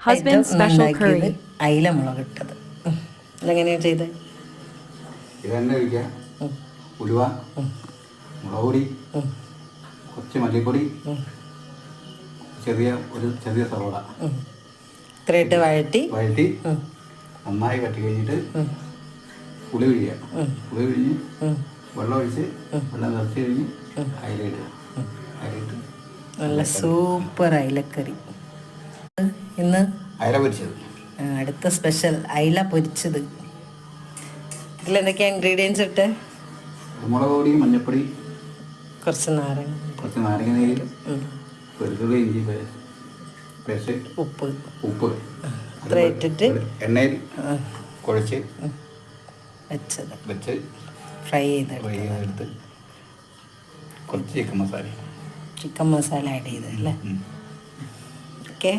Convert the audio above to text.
Husband's special curry. അയില മുളകിട്ടത്. ഇതെങ്ങനെയാണ് ചെയ്തത്? ഇതെണ്ണ ഒഴിക്കുക, ഉലുവ, മുളക് പൊടി, കുറച്ച് മല്ലിപ്പൊടി, ചെറിയ സവോള ഇത്രയിട്ട് വഴറ്റി നന്നായി വറ്റി കഴിഞ്ഞിട്ട് പുളി പിഴിയുക. പുളി പിഴിഞ്ഞ് വെള്ളം ഒഴിച്ച് വെള്ളം നിറച്ച് കഴിഞ്ഞ് അയിലിട്ട് നല്ല സൂപ്പർ അയിലക്കറി. ഇന്ന് അയില പൊരിച്ചത്. അടുത്ത സ്പെഷ്യൽ അയില പൊരിച്ചത്. ഇതിലെന്തൊക്കെയാണ് ഇൻഗ്രീഡിയൻസ് ഇട്ട്? മുളക് പൊടി, മഞ്ഞൾപ്പൊടി, കുറച്ച് നാരങ്ങ നീര്, വെളുത്തുള്ളി, ഇഞ്ചി പേസ്റ്റ്, ഉപ്പ് ഇത്ര ഇട്ടിട്ട് എണ്ണയിൽ കുഴച്ച് വെച്ച് ഫ്രൈ ചെയ്തെടുത്ത് കുറച്ച് ചിക്കൻ മസാല ആഡ് ചെയ്തല്ലേ? ഓക്കെ.